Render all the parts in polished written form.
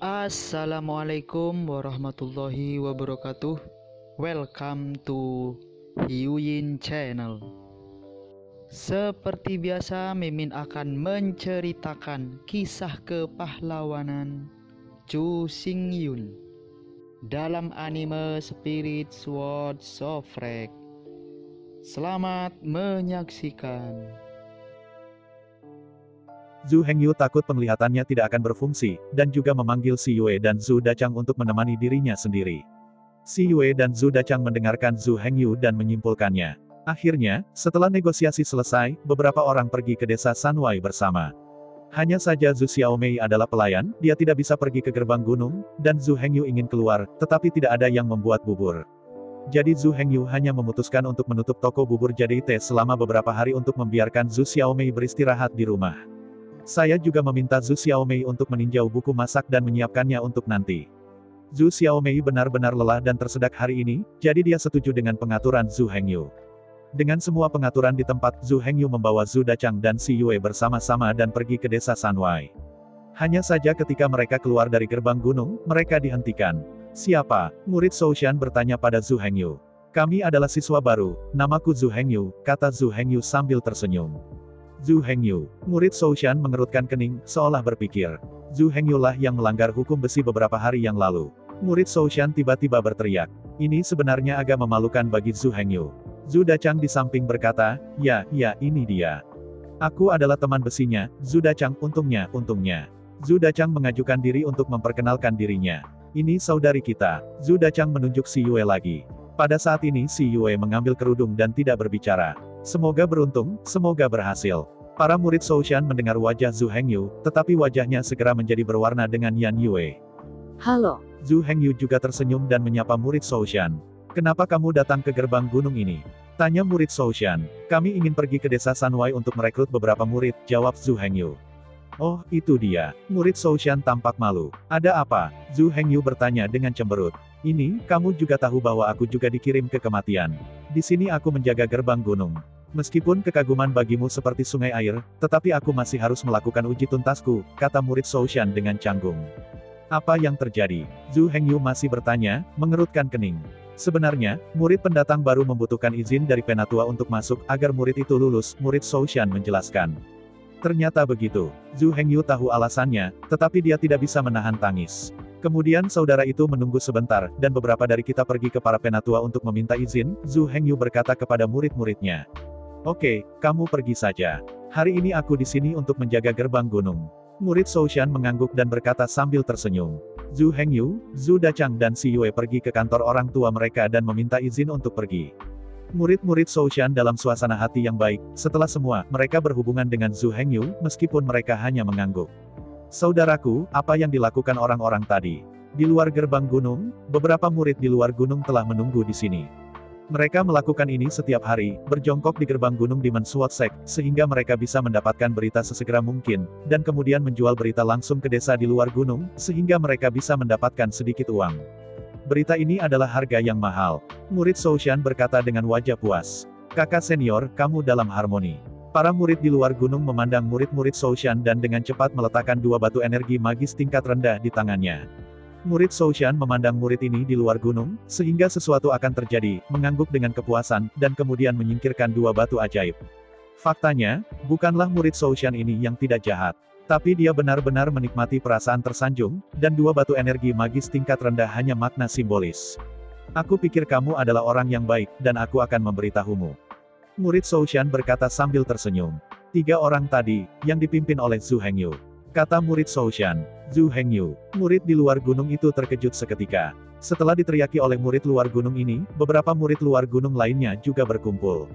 Assalamualaikum warahmatullahi wabarakatuh. Welcome to Hyuyin Channel. Seperti biasa, Mimin akan menceritakan kisah kepahlawanan Chu Xingyun dalam anime Spirit Sword Sofrek. Selamat menyaksikan. Zhu Hengyu takut penglihatannya tidak akan berfungsi, dan juga memanggil Si Yue dan Zhu Dachang untuk menemani dirinya sendiri. Si Yue dan Zhu Dachang mendengarkan Zhu Hengyu dan menyimpulkannya. Akhirnya, setelah negosiasi selesai, beberapa orang pergi ke desa Sanwai bersama. Hanya saja Zhu Xiaomei adalah pelayan, dia tidak bisa pergi ke gerbang gunung, dan Zhu Hengyu ingin keluar, tetapi tidak ada yang membuat bubur. Jadi Zhu Hengyu hanya memutuskan untuk menutup toko bubur jadi teh selama beberapa hari untuk membiarkan Zhu Xiaomei beristirahat di rumah. Saya juga meminta Zhu Xiaomei untuk meninjau buku masak dan menyiapkannya untuk nanti. Zhu Xiaomei benar-benar lelah dan tersedak hari ini, jadi dia setuju dengan pengaturan Zhu Hengyu. Dengan semua pengaturan di tempat, Zhu Hengyu membawa Zhu Dachang dan Si Yue bersama-sama dan pergi ke desa Sanwai. Hanya saja ketika mereka keluar dari gerbang gunung, mereka dihentikan. "Siapa?" murid Soushan bertanya pada Zhu Hengyu. "Kami adalah siswa baru, namaku Zhu Hengyu," kata Zhu Hengyu sambil tersenyum. Zhu Hengyu, murid Soushan mengerutkan kening, seolah berpikir. Zhu Hengyu lah yang melanggar hukum besi beberapa hari yang lalu. Murid Soushan tiba-tiba berteriak. Ini sebenarnya agak memalukan bagi Zhu Hengyu. Zhu Dachang di samping berkata, ya, ini dia. Aku adalah teman besinya, Zhu Dachang, untungnya. Zhu Dachang mengajukan diri untuk memperkenalkan dirinya. Ini saudari kita. Zhu Dachang menunjuk Si Yue lagi. Pada saat ini Si Yue mengambil kerudung dan tidak berbicara. Semoga beruntung, semoga berhasil. Para murid Soushan mendengar wajah Zhu Hengyu, tetapi wajahnya segera menjadi berwarna dengan Yan Yue. Halo. Zhu Hengyu juga tersenyum dan menyapa murid Soushan. Kenapa kamu datang ke gerbang gunung ini? Tanya murid Soushan. Kami ingin pergi ke desa Sanwai untuk merekrut beberapa murid, jawab Zhu Hengyu. Oh, itu dia. Murid Soushan tampak malu. Ada apa? Zhu Hengyu bertanya dengan cemberut. Ini, kamu juga tahu bahwa aku juga dikirim ke kematian. Di sini aku menjaga gerbang gunung. Meskipun kekaguman bagimu seperti sungai air, tetapi aku masih harus melakukan uji tuntasku, kata murid Soushan dengan canggung. Apa yang terjadi? Zhu Hengyu masih bertanya, mengerutkan kening. Sebenarnya, murid pendatang baru membutuhkan izin dari penatua untuk masuk, agar murid itu lulus, murid Soushan menjelaskan. Ternyata begitu. Zhu Hengyu tahu alasannya, tetapi dia tidak bisa menahan tangis. Kemudian saudara itu menunggu sebentar, dan beberapa dari kita pergi ke para penatua untuk meminta izin, Zhu Hengyu berkata kepada murid-muridnya. Oke, kamu pergi saja. Hari ini aku di sini untuk menjaga gerbang gunung. Murid Soushan mengangguk dan berkata sambil tersenyum. Zhu Hengyu, Zhu Dachang dan Si Yue pergi ke kantor orang tua mereka dan meminta izin untuk pergi. Murid-murid Soushan dalam suasana hati yang baik, setelah semua, mereka berhubungan dengan Zhu Hengyu, meskipun mereka hanya mengangguk. Saudaraku, apa yang dilakukan orang-orang tadi? Di luar gerbang gunung, beberapa murid di luar gunung telah menunggu di sini. Mereka melakukan ini setiap hari, berjongkok di gerbang gunung di Sword, sehingga mereka bisa mendapatkan berita sesegera mungkin, dan kemudian menjual berita langsung ke desa di luar gunung, sehingga mereka bisa mendapatkan sedikit uang. Berita ini adalah harga yang mahal. Murid Soushan berkata dengan wajah puas. Kakak senior, kamu dalam harmoni. Para murid di luar gunung memandang murid-murid Soushan dan dengan cepat meletakkan dua batu energi magis tingkat rendah di tangannya. Murid Soushan memandang murid ini di luar gunung, sehingga sesuatu akan terjadi, mengangguk dengan kepuasan, dan kemudian menyingkirkan dua batu ajaib. Faktanya, bukanlah murid Soushan ini yang tidak jahat. Tapi dia benar-benar menikmati perasaan tersanjung, dan dua batu energi magis tingkat rendah hanya makna simbolis. Aku pikir kamu adalah orang yang baik, dan aku akan memberitahumu. Murid Soushan berkata sambil tersenyum. 3 orang tadi, yang dipimpin oleh Zhu Hengyu. Kata murid Soushan. Zhu Hengyu, murid di luar gunung itu terkejut seketika. Setelah diteriaki oleh murid luar gunung ini, beberapa murid luar gunung lainnya juga berkumpul.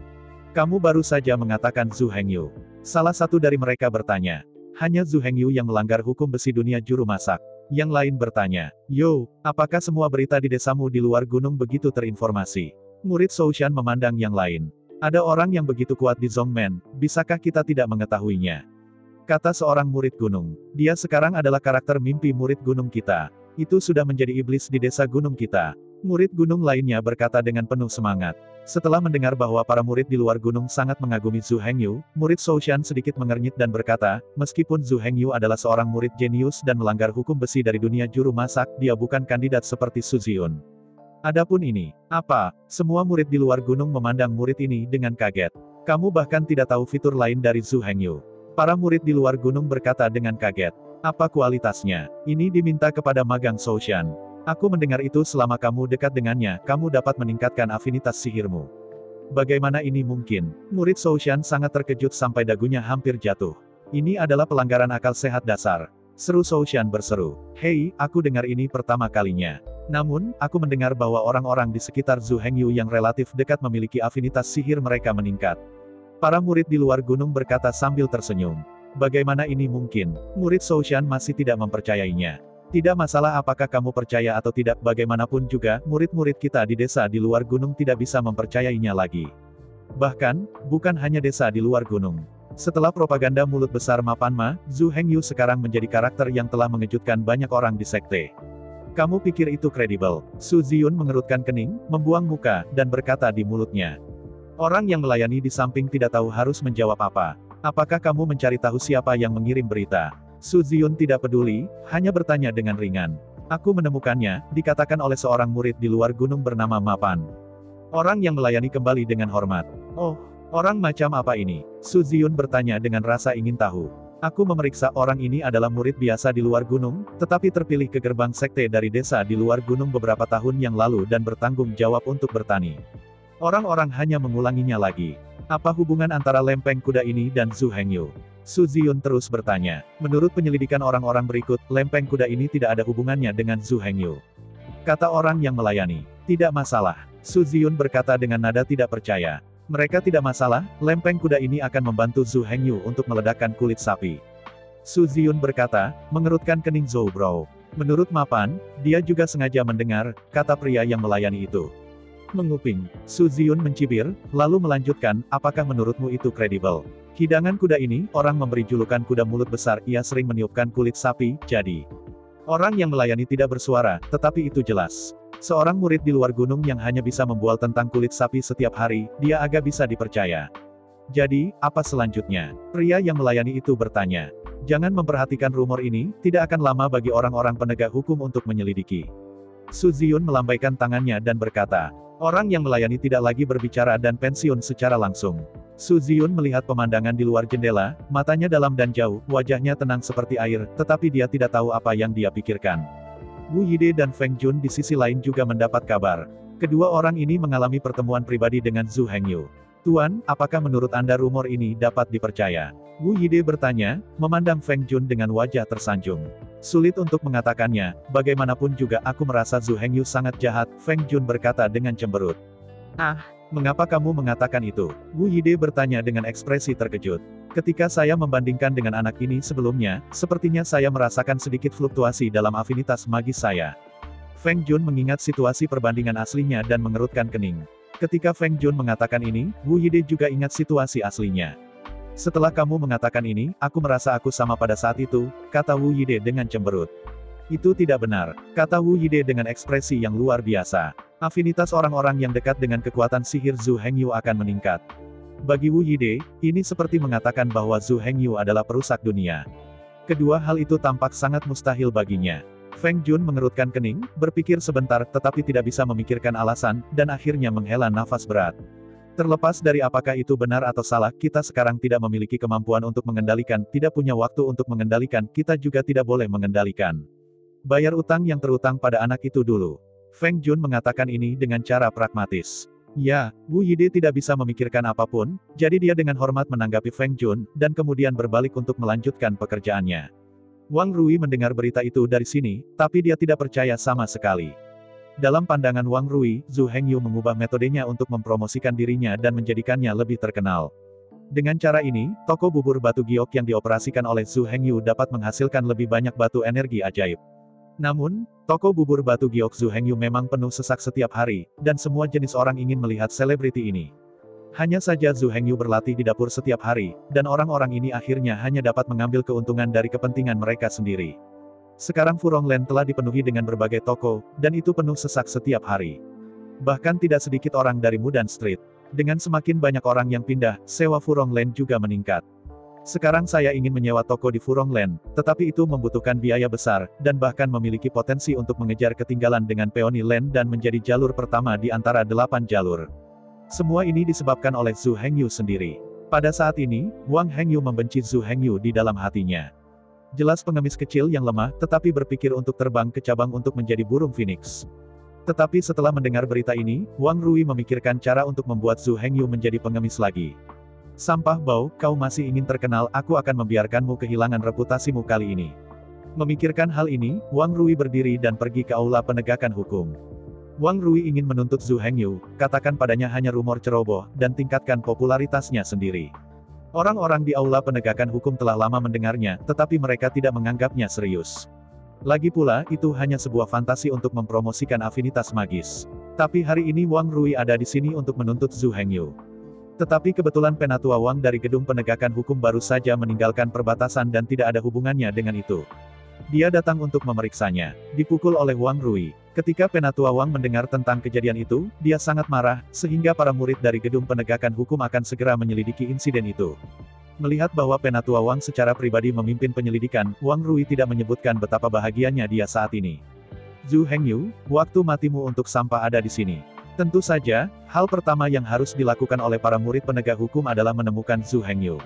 Kamu baru saja mengatakan Zhu Hengyu. Salah satu dari mereka bertanya. Hanya Zhu Hengyu yang melanggar hukum besi dunia juru masak. Yang lain bertanya. Yo, apakah semua berita di desamu di luar gunung begitu terinformasi? Murid Soushan memandang yang lain. Ada orang yang begitu kuat di Zhongmen, bisakah kita tidak mengetahuinya? Kata seorang murid gunung. Dia sekarang adalah karakter mimpi murid gunung kita. Itu sudah menjadi iblis di desa gunung kita. Murid gunung lainnya berkata dengan penuh semangat. Setelah mendengar bahwa para murid di luar gunung sangat mengagumi Zhu Hengyu, murid Zhou Shan sedikit mengernyit dan berkata, meskipun Zhu Hengyu adalah seorang murid jenius dan melanggar hukum besi dari dunia juru masak, dia bukan kandidat seperti Su Ziyun. Adapun ini, apa? Semua murid di luar gunung memandang murid ini dengan kaget. Kamu bahkan tidak tahu fitur lain dari Zhu Hengyu. Para murid di luar gunung berkata dengan kaget. Apa kualitasnya? Ini diminta kepada magang Zhou Shan. Aku mendengar itu selama kamu dekat dengannya, kamu dapat meningkatkan afinitas sihirmu. Bagaimana ini mungkin? Murid Zhou Shan sangat terkejut sampai dagunya hampir jatuh. Ini adalah pelanggaran akal sehat dasar. Seru Zhou Shan berseru. Hei, aku dengar ini pertama kalinya. Namun, aku mendengar bahwa orang-orang di sekitar Zhu Hengyu yang relatif dekat memiliki afinitas sihir mereka meningkat. Para murid di luar gunung berkata sambil tersenyum. Bagaimana ini mungkin? Murid Zhou Shan masih tidak mempercayainya. Tidak masalah apakah kamu percaya atau tidak, bagaimanapun juga, murid-murid kita di desa di luar gunung tidak bisa mempercayainya lagi. Bahkan, bukan hanya desa di luar gunung. Setelah propaganda mulut besar Mapanma, Zhu Hengyu sekarang menjadi karakter yang telah mengejutkan banyak orang di sekte. Kamu pikir itu kredibel? Su Ziyun mengerutkan kening, membuang muka, dan berkata di mulutnya. Orang yang melayani di samping tidak tahu harus menjawab apa. Apakah kamu mencari tahu siapa yang mengirim berita? Su Ziyun tidak peduli, hanya bertanya dengan ringan. Aku menemukannya, dikatakan oleh seorang murid di luar gunung bernama Mapan. Orang yang melayani kembali dengan hormat. Oh, orang macam apa ini? Su Ziyun bertanya dengan rasa ingin tahu. Aku memeriksa orang ini adalah murid biasa di luar gunung, tetapi terpilih ke gerbang sekte dari desa di luar gunung beberapa tahun yang lalu dan bertanggung jawab untuk bertani. Orang-orang hanya mengulanginya lagi. Apa hubungan antara lempeng kuda ini dan Zhu Hengyu? Su Ziyun terus bertanya. Menurut penyelidikan orang-orang berikut, lempeng kuda ini tidak ada hubungannya dengan Zhu Hengyu. Kata orang yang melayani. Tidak masalah. Su Ziyun berkata dengan nada tidak percaya. Mereka tidak masalah, lempeng kuda ini akan membantu Zhu Hengyu untuk meledakkan kulit sapi. Su Ziyun berkata, mengerutkan kening Zhou Brou. Menurut Mapan, dia juga sengaja mendengar, kata pria yang melayani itu. Menguping, Su Ziyun mencibir, lalu melanjutkan, apakah menurutmu itu kredibel? Hidangan kuda ini, orang memberi julukan kuda mulut besar, ia sering meniupkan kulit sapi, jadi. Orang yang melayani tidak bersuara, tetapi itu jelas. Seorang murid di luar gunung yang hanya bisa membual tentang kulit sapi setiap hari, dia agak bisa dipercaya. Jadi, apa selanjutnya? Pria yang melayani itu bertanya. Jangan memperhatikan rumor ini, tidak akan lama bagi orang-orang penegak hukum untuk menyelidiki. Su Ziyun melambaikan tangannya dan berkata. Orang yang melayani tidak lagi berbicara dan pensiun secara langsung. Su Ziyun melihat pemandangan di luar jendela, matanya dalam dan jauh, wajahnya tenang seperti air, tetapi dia tidak tahu apa yang dia pikirkan. Wu Yide dan Feng Jun di sisi lain juga mendapat kabar. Kedua orang ini mengalami pertemuan pribadi dengan Zhu Hengyu. Tuan, apakah menurut Anda rumor ini dapat dipercaya? Wu Yide bertanya, memandang Feng Jun dengan wajah tersanjung. Sulit untuk mengatakannya, bagaimanapun juga aku merasa Zhu Hengyu sangat jahat, Feng Jun berkata dengan cemberut. Ah, mengapa kamu mengatakan itu? Wu Yide bertanya dengan ekspresi terkejut. Ketika saya membandingkan dengan anak ini sebelumnya, sepertinya saya merasakan sedikit fluktuasi dalam afinitas magis saya. Feng Jun mengingat situasi perbandingan aslinya dan mengerutkan kening. Ketika Feng Jun mengatakan ini, Wu Yide juga ingat situasi aslinya. Setelah kamu mengatakan ini, aku merasa aku sama pada saat itu, kata Wu Yide dengan cemberut. Itu tidak benar, kata Wu Yide dengan ekspresi yang luar biasa. Afinitas orang-orang yang dekat dengan kekuatan sihir Zhu Hengyu akan meningkat. Bagi Wu Yide, ini seperti mengatakan bahwa Zhu Hengyu adalah perusak dunia. Kedua hal itu tampak sangat mustahil baginya. Feng Jun mengerutkan kening, berpikir sebentar tetapi tidak bisa memikirkan alasan, dan akhirnya menghela nafas berat. Terlepas dari apakah itu benar atau salah, kita sekarang tidak memiliki kemampuan untuk mengendalikan, tidak punya waktu untuk mengendalikan, kita juga tidak boleh mengendalikan. Bayar utang yang terutang pada anak itu dulu. Feng Jun mengatakan ini dengan cara pragmatis. Ya, Wu Yide tidak bisa memikirkan apapun, jadi dia dengan hormat menanggapi Feng Jun, dan kemudian berbalik untuk melanjutkan pekerjaannya. Wang Rui mendengar berita itu dari sini, tapi dia tidak percaya sama sekali. Dalam pandangan Wang Rui, Zhu Hengyu mengubah metodenya untuk mempromosikan dirinya dan menjadikannya lebih terkenal. Dengan cara ini, toko bubur batu giok yang dioperasikan oleh Zhu Hengyu dapat menghasilkan lebih banyak batu energi ajaib. Namun, toko bubur batu giok Zhu Hengyu memang penuh sesak setiap hari, dan semua jenis orang ingin melihat selebriti ini. Hanya saja Zhu Hengyu berlatih di dapur setiap hari, dan orang-orang ini akhirnya hanya dapat mengambil keuntungan dari kepentingan mereka sendiri. Sekarang Furongland telah dipenuhi dengan berbagai toko, dan itu penuh sesak setiap hari. Bahkan tidak sedikit orang dari Mudan Street. Dengan semakin banyak orang yang pindah, sewa Furongland juga meningkat. Sekarang saya ingin menyewa toko di Furongland, tetapi itu membutuhkan biaya besar, dan bahkan memiliki potensi untuk mengejar ketinggalan dengan Peony Land dan menjadi jalur pertama di antara 8 jalur. Semua ini disebabkan oleh Zhu Hengyu sendiri. Pada saat ini, Wang Hengyu membenci Zhu Hengyu di dalam hatinya. Jelas pengemis kecil yang lemah, tetapi berpikir untuk terbang ke cabang untuk menjadi burung phoenix. Tetapi setelah mendengar berita ini, Wang Rui memikirkan cara untuk membuat Zhu Hengyu menjadi pengemis lagi. Sampah bau, kau masih ingin terkenal, aku akan membiarkanmu kehilangan reputasimu kali ini. Memikirkan hal ini, Wang Rui berdiri dan pergi ke aula penegakan hukum. Wang Rui ingin menuntut Zhu Hengyu, katakan padanya hanya rumor ceroboh, dan tingkatkan popularitasnya sendiri. Orang-orang di aula penegakan hukum telah lama mendengarnya, tetapi mereka tidak menganggapnya serius. Lagi pula, itu hanya sebuah fantasi untuk mempromosikan afinitas magis. Tapi hari ini Wang Rui ada di sini untuk menuntut Zhu Hengyu. Tetapi kebetulan Penatua Wang dari gedung penegakan hukum baru saja meninggalkan perbatasan dan tidak ada hubungannya dengan itu. Dia datang untuk memeriksanya. Dipukul oleh Wang Rui. Ketika Penatua Wang mendengar tentang kejadian itu, dia sangat marah, sehingga para murid dari gedung penegakan hukum akan segera menyelidiki insiden itu. Melihat bahwa Penatua Wang secara pribadi memimpin penyelidikan, Wang Rui tidak menyebutkan betapa bahagianya dia saat ini. Zhu Hengyu, waktu matimu untuk sampah ada di sini. Tentu saja, hal pertama yang harus dilakukan oleh para murid penegak hukum adalah menemukan Zhu Hengyu.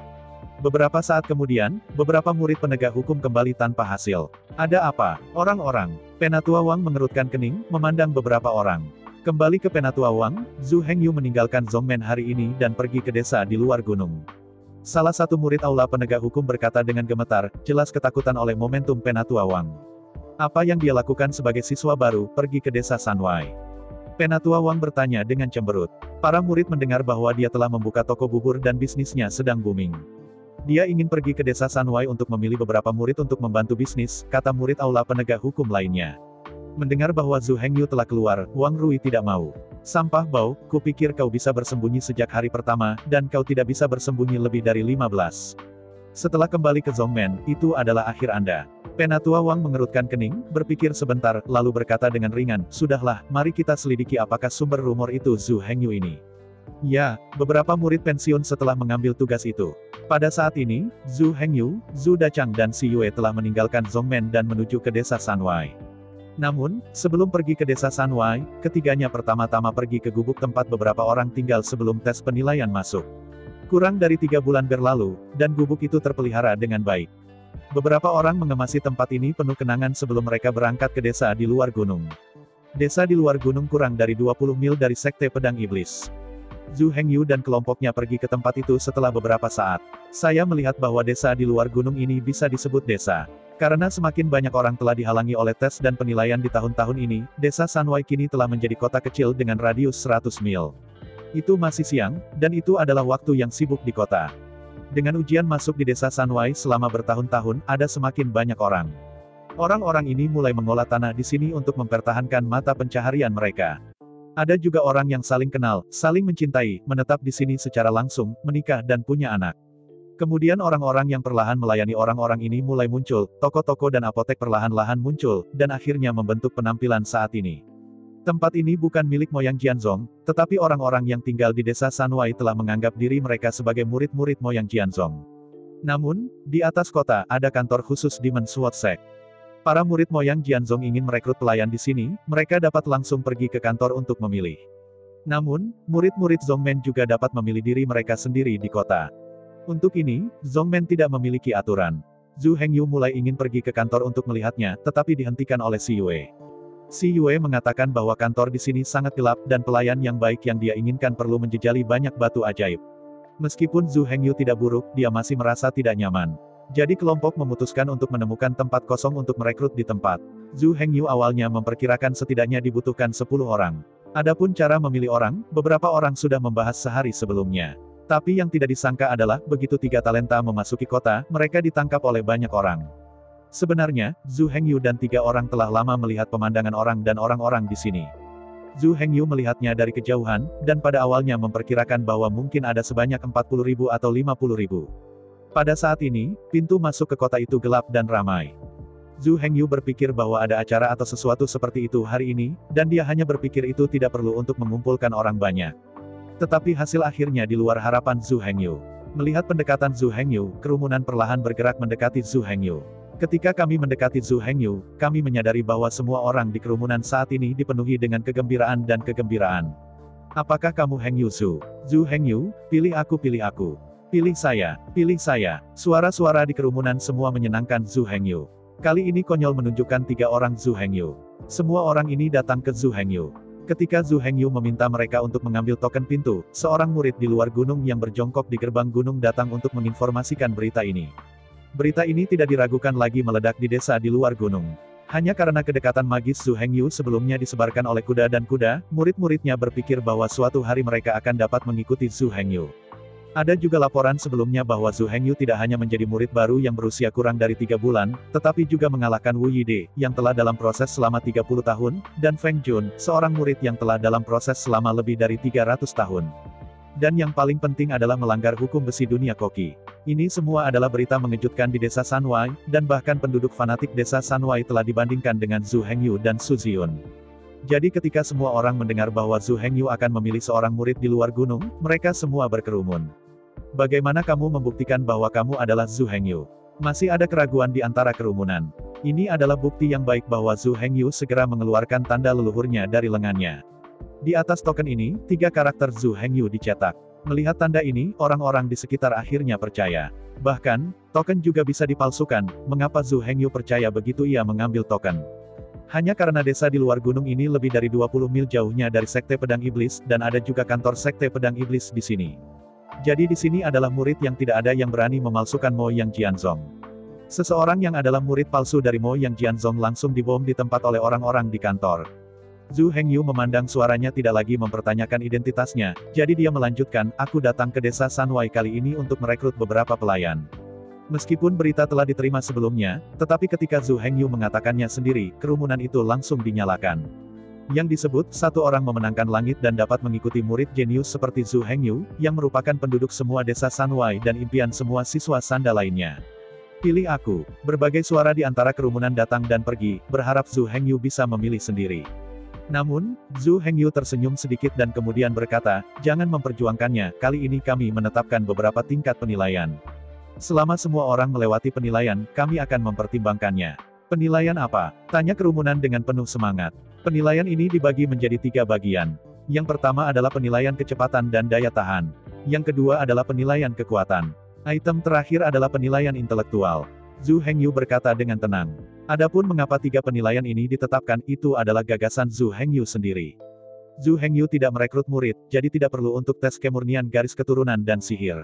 Beberapa saat kemudian, beberapa murid penegak hukum kembali tanpa hasil. Ada apa, orang-orang? Penatua Wang mengerutkan kening, memandang beberapa orang. Kembali ke Penatua Wang, Zhu Hengyu meninggalkan Zhongmen hari ini dan pergi ke desa di luar gunung. Salah satu murid aula penegak hukum berkata dengan gemetar, jelas ketakutan oleh momentum Penatua Wang. Apa yang dia lakukan sebagai siswa baru, pergi ke desa Sanwai. Penatua Wang bertanya dengan cemberut. Para murid mendengar bahwa dia telah membuka toko bubur dan bisnisnya sedang booming. Dia ingin pergi ke desa Sanwai untuk memilih beberapa murid untuk membantu bisnis, kata murid aula penegak hukum lainnya. Mendengar bahwa Zhu Hengyu telah keluar, Wang Rui tidak mau. Sampah bau, kupikir kau bisa bersembunyi sejak hari pertama, dan kau tidak bisa bersembunyi lebih dari 15. Setelah kembali ke Zhongmen, itu adalah akhir Anda. Penatua Wang mengerutkan kening, berpikir sebentar, lalu berkata dengan ringan, sudahlah, mari kita selidiki apakah sumber rumor itu Zhu Hengyu ini. Ya, beberapa murid pensiun setelah mengambil tugas itu. Pada saat ini, Zhu Hengyu, Zhu Dachang dan Si Yue telah meninggalkan Zhongmen dan menuju ke desa Sanwai. Namun, sebelum pergi ke desa Sanwai, ketiganya pertama-tama pergi ke gubuk tempat beberapa orang tinggal sebelum tes penilaian masuk. Kurang dari 3 bulan berlalu, dan gubuk itu terpelihara dengan baik. Beberapa orang mengemasi tempat ini penuh kenangan sebelum mereka berangkat ke desa di luar gunung. Desa di luar gunung kurang dari 20 mil dari Sekte Pedang Iblis. Zhu Hengyu dan kelompoknya pergi ke tempat itu setelah beberapa saat. Saya melihat bahwa desa di luar gunung ini bisa disebut desa. Karena semakin banyak orang telah dihalangi oleh tes dan penilaian di tahun-tahun ini, desa Sanwai kini telah menjadi kota kecil dengan radius 100 mil. Itu masih siang, dan itu adalah waktu yang sibuk di kota. Dengan ujian masuk di desa Sanwai selama bertahun-tahun, ada semakin banyak orang. Orang-orang ini mulai mengolah tanah di sini untuk mempertahankan mata pencaharian mereka. Ada juga orang yang saling kenal, saling mencintai, menetap di sini secara langsung, menikah dan punya anak. Kemudian orang-orang yang perlahan melayani orang-orang ini mulai muncul, toko-toko dan apotek perlahan-lahan muncul, dan akhirnya membentuk penampilan saat ini. Tempat ini bukan milik moyang Jianzong, tetapi orang-orang yang tinggal di desa Sanwai telah menganggap diri mereka sebagai murid-murid moyang Jianzong. Namun, di atas kota, ada kantor khusus di Menswat Sek. Para murid moyang Jianzong ingin merekrut pelayan di sini, mereka dapat langsung pergi ke kantor untuk memilih. Namun, murid-murid Zhongmen juga dapat memilih diri mereka sendiri di kota. Untuk ini, Zhongmen tidak memiliki aturan. Zhu Hengyu mulai ingin pergi ke kantor untuk melihatnya, tetapi dihentikan oleh Si Yue. Si Yue mengatakan bahwa kantor di sini sangat gelap dan pelayan yang baik yang dia inginkan perlu menjejali banyak batu ajaib. Meskipun Zhu Hengyu tidak buruk, dia masih merasa tidak nyaman. Jadi kelompok memutuskan untuk menemukan tempat kosong untuk merekrut di tempat. Zhu Hengyu awalnya memperkirakan setidaknya dibutuhkan 10 orang. Adapun cara memilih orang, beberapa orang sudah membahas sehari sebelumnya. Tapi yang tidak disangka adalah, begitu 3 talenta memasuki kota, mereka ditangkap oleh banyak orang. Sebenarnya, Zhu Hengyu dan 3 orang telah lama melihat pemandangan orang dan orang-orang di sini. Zhu Hengyu melihatnya dari kejauhan, dan pada awalnya memperkirakan bahwa mungkin ada sebanyak 40.000 atau 50.000. Pada saat ini, pintu masuk ke kota itu gelap dan ramai. Zhu Hengyu berpikir bahwa ada acara atau sesuatu seperti itu hari ini, dan dia hanya berpikir itu tidak perlu untuk mengumpulkan orang banyak. Tetapi hasil akhirnya di luar harapan Zhu Hengyu. Melihat pendekatan Zhu Hengyu, kerumunan perlahan bergerak mendekati Zhu Hengyu. Ketika kami mendekati Zhu Hengyu, kami menyadari bahwa semua orang di kerumunan saat ini dipenuhi dengan kegembiraan dan kegembiraan. Apakah kamu Hengyu Zhu? Zhu Hengyu, pilih aku, pilih aku. Pilih saya, pilih saya. Suara-suara di kerumunan semua menyenangkan Zhu Hengyu. Kali ini konyol menunjukkan 3 orang Zhu Hengyu. Semua orang ini datang ke Zhu Hengyu. Ketika Zhu Hengyu meminta mereka untuk mengambil token pintu, seorang murid di luar gunung yang berjongkok di gerbang gunung datang untuk menginformasikan berita ini. Berita ini tidak diragukan lagi meledak di desa di luar gunung. Hanya karena kedekatan magis Zhu Hengyu sebelumnya disebarkan oleh kuda dan kuda, murid-muridnya berpikir bahwa suatu hari mereka akan dapat mengikuti Zhu Hengyu. Ada juga laporan sebelumnya bahwa Zhu Hengyu tidak hanya menjadi murid baru yang berusia kurang dari 3 bulan, tetapi juga mengalahkan Wu Yide, yang telah dalam proses selama 30 tahun, dan Feng Jun, seorang murid yang telah dalam proses selama lebih dari 300 tahun. Dan yang paling penting adalah melanggar hukum besi dunia koki. Ini semua adalah berita mengejutkan di desa Sanwai, dan bahkan penduduk fanatik desa Sanwai telah dibandingkan dengan Zhu Hengyu dan Su Ziyun. Jadi ketika semua orang mendengar bahwa Zhu Hengyu akan memilih seorang murid di luar gunung, mereka semua berkerumun. Bagaimana kamu membuktikan bahwa kamu adalah Zhu Hengyu? Masih ada keraguan di antara kerumunan. Ini adalah bukti yang baik bahwa Zhu Hengyu segera mengeluarkan tanda leluhurnya dari lengannya. Di atas token ini, 3 karakter Zhu Hengyu dicetak. Melihat tanda ini, orang-orang di sekitar akhirnya percaya. Bahkan, token juga bisa dipalsukan. Mengapa Zhu Hengyu percaya begitu ia mengambil token? Hanya karena desa di luar gunung ini lebih dari 20 mil jauhnya dari Sekte Pedang Iblis, dan ada juga kantor Sekte Pedang Iblis di sini. Jadi di sini adalah murid yang tidak ada yang berani memalsukan Mo Yang Jianzong. Seseorang yang adalah murid palsu dari Mo Yang Jianzong langsung dibom di tempat oleh orang-orang di kantor. Zhu Hengyu memandang suaranya tidak lagi mempertanyakan identitasnya, jadi dia melanjutkan, aku datang ke desa Sanwai kali ini untuk merekrut beberapa pelayan. Meskipun berita telah diterima sebelumnya, tetapi ketika Zhu Hengyu mengatakannya sendiri, kerumunan itu langsung dinyalakan. Yang disebut, satu orang memenangkan langit dan dapat mengikuti murid jenius seperti Zhu Hengyu, yang merupakan penduduk semua desa Sanwai dan impian semua siswa Sanda lainnya. Pilih aku. Berbagai suara di antara kerumunan datang dan pergi, berharap Zhu Hengyu bisa memilih sendiri. Namun, Zhu Hengyu tersenyum sedikit dan kemudian berkata, jangan memperjuangkannya, kali ini kami menetapkan beberapa tingkat penilaian. Selama semua orang melewati penilaian, kami akan mempertimbangkannya. Penilaian apa? Tanya kerumunan dengan penuh semangat. Penilaian ini dibagi menjadi 3 bagian. Yang pertama adalah penilaian kecepatan dan daya tahan. Yang kedua adalah penilaian kekuatan. Item terakhir adalah penilaian intelektual. Zhu Hengyu berkata dengan tenang. Adapun mengapa 3 penilaian ini ditetapkan, itu adalah gagasan Zhu Hengyu sendiri. Zhu Hengyu tidak merekrut murid, jadi tidak perlu untuk tes kemurnian garis keturunan dan sihir.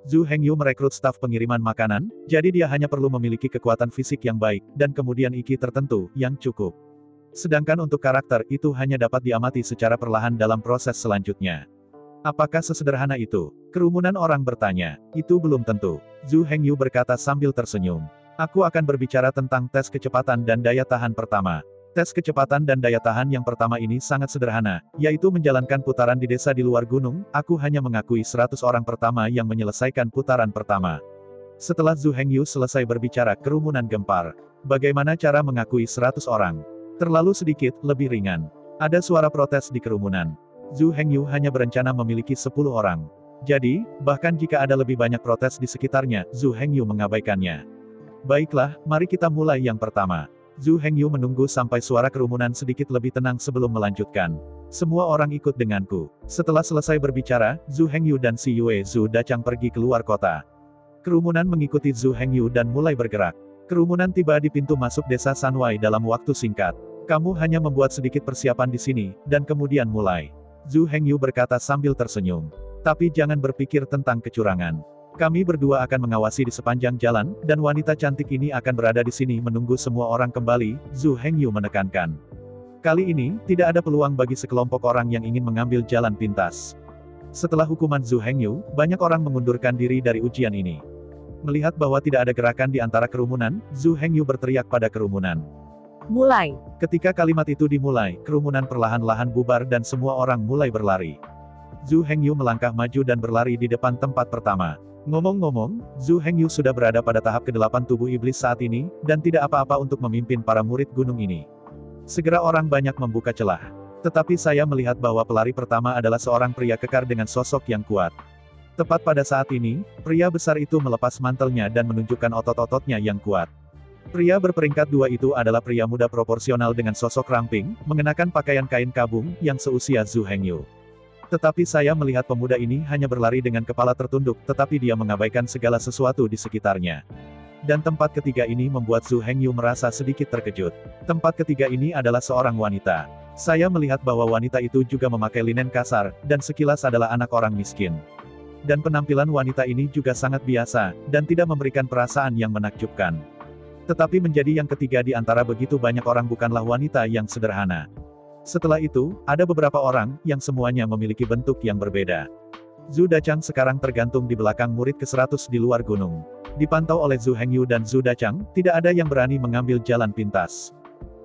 Zhu Hengyu merekrut staf pengiriman makanan, jadi dia hanya perlu memiliki kekuatan fisik yang baik, dan kemudian Qi tertentu, yang cukup. Sedangkan untuk karakter, itu hanya dapat diamati secara perlahan dalam proses selanjutnya. Apakah sesederhana itu? Kerumunan orang bertanya. Itu belum tentu. Zhu Hengyu berkata sambil tersenyum. Aku akan berbicara tentang tes kecepatan dan daya tahan pertama. Tes kecepatan dan daya tahan yang pertama ini sangat sederhana, yaitu menjalankan putaran di desa di luar gunung. Aku hanya mengakui 100 orang pertama yang menyelesaikan putaran pertama. Setelah Zhu Hengyu selesai berbicara, kerumunan gempar. Bagaimana cara mengakui 100 orang? Terlalu sedikit, lebih ringan. Ada suara protes di kerumunan. Zhu Hengyu hanya berencana memiliki 10 orang. Jadi, bahkan jika ada lebih banyak protes di sekitarnya, Zhu Hengyu mengabaikannya. Baiklah, mari kita mulai yang pertama. Zhu Hengyu menunggu sampai suara kerumunan sedikit lebih tenang sebelum melanjutkan. Semua orang ikut denganku. Setelah selesai berbicara, Zhu Hengyu dan si Yue Zhu Dachang pergi keluar kota. Kerumunan mengikuti Zhu Hengyu dan mulai bergerak. Kerumunan tiba di pintu masuk desa Sanwai dalam waktu singkat. Kamu hanya membuat sedikit persiapan di sini, dan kemudian mulai. Zhu Hengyu berkata sambil tersenyum. Tapi jangan berpikir tentang kecurangan. Kami berdua akan mengawasi di sepanjang jalan, dan wanita cantik ini akan berada di sini menunggu semua orang kembali, Zhu Hengyu menekankan. Kali ini, tidak ada peluang bagi sekelompok orang yang ingin mengambil jalan pintas. Setelah hukuman Zhu Hengyu, banyak orang mengundurkan diri dari ujian ini. Melihat bahwa tidak ada gerakan di antara kerumunan, Zhu Hengyu berteriak pada kerumunan. Mulai. Ketika kalimat itu dimulai, kerumunan perlahan-lahan bubar dan semua orang mulai berlari. Zhu Hengyu melangkah maju dan berlari di depan tempat pertama. Ngomong-ngomong, Zhu Hengyu sudah berada pada tahap ke-8 tubuh iblis saat ini, dan tidak apa-apa untuk memimpin para murid gunung ini. Segera orang banyak membuka celah. Tetapi saya melihat bahwa pelari pertama adalah seorang pria kekar dengan sosok yang kuat. Tepat pada saat ini, pria besar itu melepas mantelnya dan menunjukkan otot-ototnya yang kuat. Pria berperingkat 2 itu adalah pria muda proporsional dengan sosok ramping, mengenakan pakaian kain kabung, yang seusia Zhu Hengyu. Tetapi saya melihat pemuda ini hanya berlari dengan kepala tertunduk, tetapi dia mengabaikan segala sesuatu di sekitarnya. Dan tempat ketiga ini membuat Zhu Hengyu merasa sedikit terkejut. Tempat ketiga ini adalah seorang wanita. Saya melihat bahwa wanita itu juga memakai linen kasar, dan sekilas adalah anak orang miskin. Dan penampilan wanita ini juga sangat biasa, dan tidak memberikan perasaan yang menakjubkan. Tetapi menjadi yang ketiga di antara begitu banyak orang bukanlah wanita yang sederhana. Setelah itu, ada beberapa orang, yang semuanya memiliki bentuk yang berbeda. Zhu Dachang sekarang tergantung di belakang murid ke-100 di luar gunung. Dipantau oleh Zhu Hengyu dan Zhu Dachang, tidak ada yang berani mengambil jalan pintas.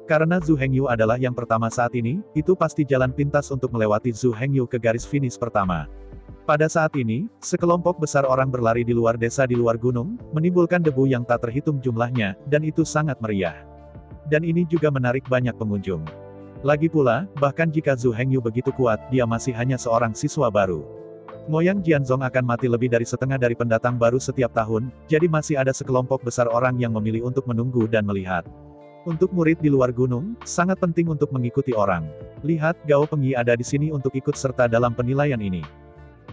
Karena Zhu Hengyu adalah yang pertama saat ini, itu pasti jalan pintas untuk melewati Zhu Hengyu ke garis finish pertama. Pada saat ini, sekelompok besar orang berlari di luar desa di luar gunung, menimbulkan debu yang tak terhitung jumlahnya, dan itu sangat meriah. Dan ini juga menarik banyak pengunjung. Lagi pula, bahkan jika Zhu Hengyu begitu kuat, dia masih hanya seorang siswa baru. Moyang Jianzong akan mati lebih dari setengah dari pendatang baru setiap tahun, jadi masih ada sekelompok besar orang yang memilih untuk menunggu dan melihat. Untuk murid di luar gunung, sangat penting untuk mengikuti orang. Lihat, Gao Pengyi ada di sini untuk ikut serta dalam penilaian ini.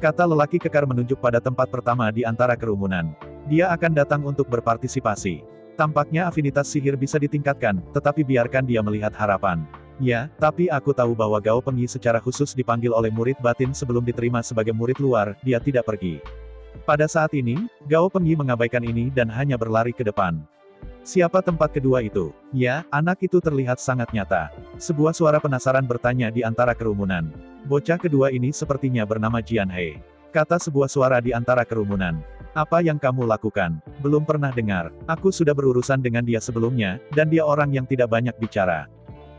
Kata lelaki kekar menunjuk pada tempat pertama di antara kerumunan. Dia akan datang untuk berpartisipasi. Tampaknya afinitas sihir bisa ditingkatkan, tetapi biarkan dia melihat harapan. Ya, tapi aku tahu bahwa Gao Pengyi secara khusus dipanggil oleh murid batin sebelum diterima sebagai murid luar, dia tidak pergi. Pada saat ini, Gao Pengyi mengabaikan ini dan hanya berlari ke depan. Siapa tempat kedua itu? Ya, anak itu terlihat sangat nyata. Sebuah suara penasaran bertanya di antara kerumunan. Bocah kedua ini sepertinya bernama Jian He. Kata sebuah suara di antara kerumunan. Apa yang kamu lakukan? Belum pernah dengar. Aku sudah berurusan dengan dia sebelumnya, dan dia orang yang tidak banyak bicara.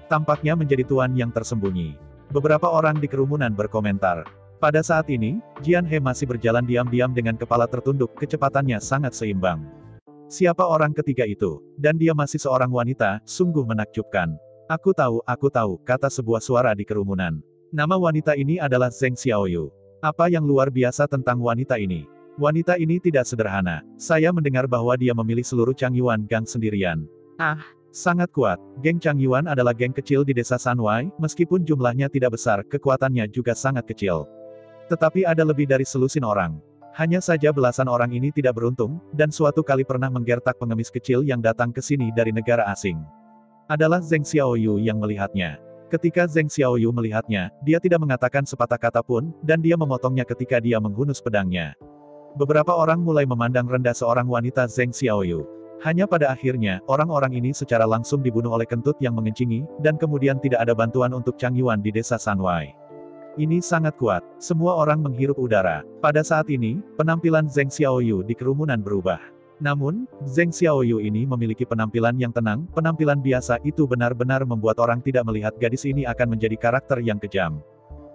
Tampaknya menjadi tuan yang tersembunyi. Beberapa orang di kerumunan berkomentar. Pada saat ini, Jian He masih berjalan diam-diam dengan kepala tertunduk, kecepatannya sangat seimbang. Siapa orang ketiga itu? Dan dia masih seorang wanita, sungguh menakjubkan. Aku tahu, kata sebuah suara di kerumunan. Nama wanita ini adalah Zheng Xiaoyu. Apa yang luar biasa tentang wanita ini? Wanita ini tidak sederhana. Saya mendengar bahwa dia memilih seluruh Changyuan Gang sendirian. Sangat kuat. Geng Changyuan adalah geng kecil di desa Sanwai, meskipun jumlahnya tidak besar, kekuatannya juga sangat kecil. Tetapi ada lebih dari selusin orang. Hanya saja belasan orang ini tidak beruntung, dan suatu kali pernah menggertak pengemis kecil yang datang ke sini dari negara asing. Adalah Zheng Xiaoyu yang melihatnya. Ketika Zheng Xiaoyu melihatnya, dia tidak mengatakan sepatah kata pun, dan dia memotongnya ketika dia menghunus pedangnya. Beberapa orang mulai memandang rendah seorang wanita Zheng Xiaoyu. Hanya pada akhirnya, orang-orang ini secara langsung dibunuh oleh kentut yang mengencingi, dan kemudian tidak ada bantuan untuk Changyuan di desa Sanwai. Ini sangat kuat. Semua orang menghirup udara. Pada saat ini, penampilan Zheng Xiaoyu di kerumunan berubah. Namun, Zheng Xiaoyu ini memiliki penampilan yang tenang, penampilan biasa itu benar-benar membuat orang tidak melihat gadis ini akan menjadi karakter yang kejam.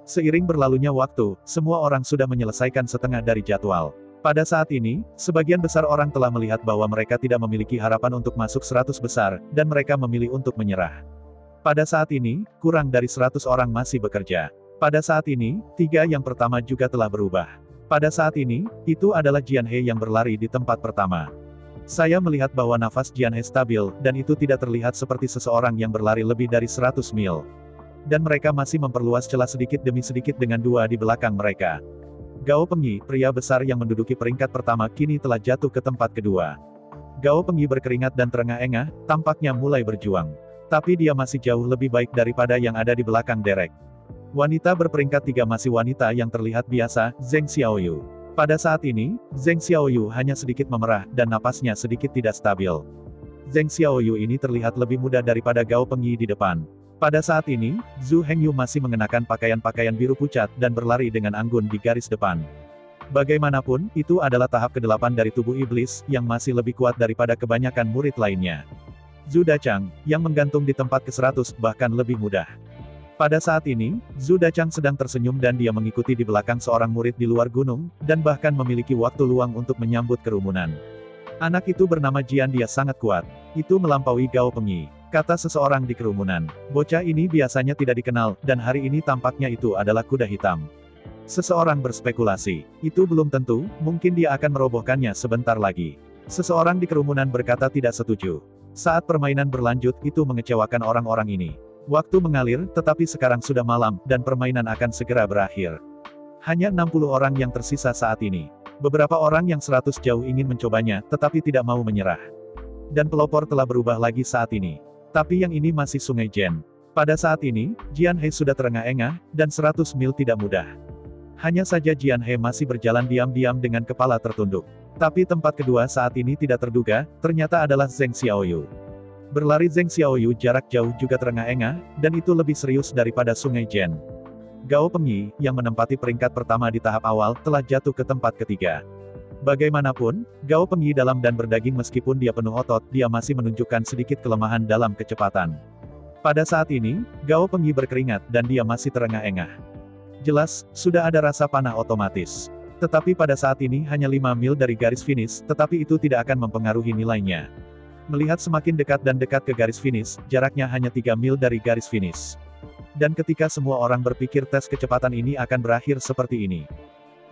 Seiring berlalunya waktu, semua orang sudah menyelesaikan setengah dari jadwal. Pada saat ini, sebagian besar orang telah melihat bahwa mereka tidak memiliki harapan untuk masuk 100 besar, dan mereka memilih untuk menyerah. Pada saat ini, kurang dari 100 orang masih bekerja. Pada saat ini, 3 yang pertama juga telah berubah. Pada saat ini, itu adalah Jian He yang berlari di tempat pertama. Saya melihat bahwa nafas Jian He stabil, dan itu tidak terlihat seperti seseorang yang berlari lebih dari 100 mil. Dan mereka masih memperluas celah sedikit demi sedikit dengan 2 di belakang mereka. Gao Pengyi, pria besar yang menduduki peringkat pertama kini telah jatuh ke tempat kedua. Gao Pengyi berkeringat dan terengah-engah, tampaknya mulai berjuang. Tapi dia masih jauh lebih baik daripada yang ada di belakang Derek. Wanita berperingkat 3 masih wanita yang terlihat biasa, Zheng Xiaoyu. Pada saat ini, Zheng Xiaoyu hanya sedikit memerah, dan napasnya sedikit tidak stabil. Zheng Xiaoyu ini terlihat lebih muda daripada Gao Pengyi di depan. Pada saat ini, Zhu Hengyu masih mengenakan pakaian-pakaian biru pucat dan berlari dengan anggun di garis depan. Bagaimanapun, itu adalah tahap ke-8 dari tubuh iblis, yang masih lebih kuat daripada kebanyakan murid lainnya. Zhu Dachang, yang menggantung di tempat ke-100, bahkan lebih mudah. Pada saat ini, Zhu Dachang sedang tersenyum dan dia mengikuti di belakang seorang murid di luar gunung, dan bahkan memiliki waktu luang untuk menyambut kerumunan. Anak itu bernama Jian, dia sangat kuat. Itu melampaui Gao Pengyi, kata seseorang di kerumunan. Bocah ini biasanya tidak dikenal, dan hari ini tampaknya itu adalah kuda hitam. Seseorang berspekulasi, itu belum tentu, mungkin dia akan merobohkannya sebentar lagi. Seseorang di kerumunan berkata tidak setuju. Saat permainan berlanjut, itu mengecewakan orang-orang ini. Waktu mengalir, tetapi sekarang sudah malam, dan permainan akan segera berakhir. Hanya 60 orang yang tersisa saat ini. Beberapa orang yang 100 jauh ingin mencobanya, tetapi tidak mau menyerah. Dan pelopor telah berubah lagi saat ini. Tapi yang ini masih Sungai Jian. Pada saat ini, Jian He sudah terengah-engah, dan 100 mil tidak mudah. Hanya saja Jian He masih berjalan diam-diam dengan kepala tertunduk. Tapi tempat kedua saat ini tidak terduga, ternyata adalah Zheng Xiaoyu. Berlari Zheng Xiaoyu jarak jauh juga terengah-engah, dan itu lebih serius daripada Sungai Jian. Gao Pengyi, yang menempati peringkat pertama di tahap awal, telah jatuh ke tempat ketiga. Bagaimanapun, Gao Pengyi dalam dan berdaging meskipun dia penuh otot, dia masih menunjukkan sedikit kelemahan dalam kecepatan. Pada saat ini, Gao Pengyi berkeringat, dan dia masih terengah-engah. Jelas, sudah ada rasa panah otomatis. Tetapi pada saat ini hanya 5 mil dari garis finish, tetapi itu tidak akan mempengaruhi nilainya. Melihat semakin dekat dan dekat ke garis finish, jaraknya hanya 3 mil dari garis finish. Dan ketika semua orang berpikir tes kecepatan ini akan berakhir seperti ini,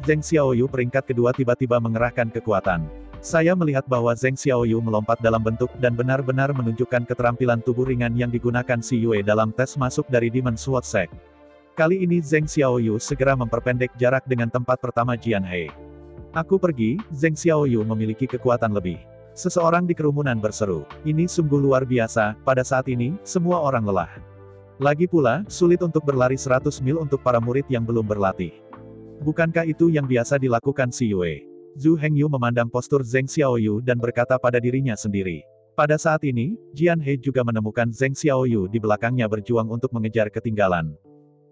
Zheng Xiaoyu peringkat kedua tiba-tiba mengerahkan kekuatan. Saya melihat bahwa Zheng Xiaoyu melompat dalam bentuk dan benar-benar menunjukkan keterampilan tubuh ringan yang digunakan Si Yue dalam tes masuk dari Demon Sword Sect. Kali ini Zheng Xiaoyu segera memperpendek jarak dengan tempat pertama Jian He. Aku pergi, Zheng Xiaoyu memiliki kekuatan lebih. Seseorang di kerumunan berseru, ini sungguh luar biasa, pada saat ini, semua orang lelah. Lagi pula, sulit untuk berlari 100 mil untuk para murid yang belum berlatih. Bukankah itu yang biasa dilakukan Si Yue? Zhu Hengyu memandang postur Zheng Xiaoyu dan berkata pada dirinya sendiri. Pada saat ini, Jian He juga menemukan Zheng Xiaoyu di belakangnya berjuang untuk mengejar ketinggalan.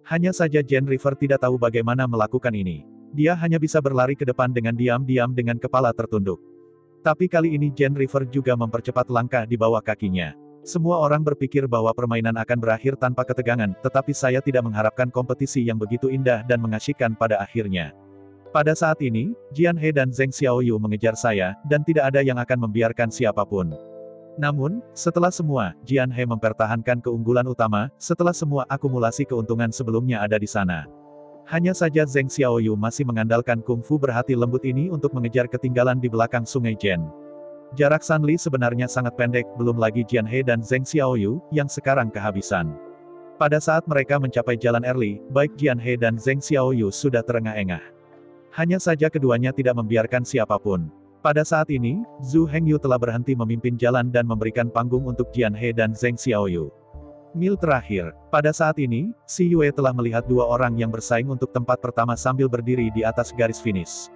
Hanya saja Jen River tidak tahu bagaimana melakukan ini. Dia hanya bisa berlari ke depan dengan diam-diam dengan kepala tertunduk. Tapi kali ini Jen River juga mempercepat langkah di bawah kakinya. Semua orang berpikir bahwa permainan akan berakhir tanpa ketegangan, tetapi saya tidak mengharapkan kompetisi yang begitu indah dan mengasyikkan pada akhirnya. Pada saat ini, Jian He dan Zheng Xiaoyu mengejar saya, dan tidak ada yang akan membiarkan siapapun. Namun, setelah semua, Jian He mempertahankan keunggulan utama, setelah semua akumulasi keuntungan sebelumnya ada di sana. Hanya saja Zheng Xiaoyu masih mengandalkan kungfu berhati lembut ini untuk mengejar ketinggalan di belakang Sungai Jian. Jarak Sanli sebenarnya sangat pendek, belum lagi Jian He dan Zheng Xiaoyu, yang sekarang kehabisan. Pada saat mereka mencapai jalan Erli, baik Jian He dan Zheng Xiaoyu sudah terengah-engah. Hanya saja keduanya tidak membiarkan siapapun. Pada saat ini, Zhu Hengyu telah berhenti memimpin jalan dan memberikan panggung untuk Jian He dan Zheng Xiaoyu. Mil terakhir, pada saat ini, Si Yue telah melihat dua orang yang bersaing untuk tempat pertama sambil berdiri di atas garis finish.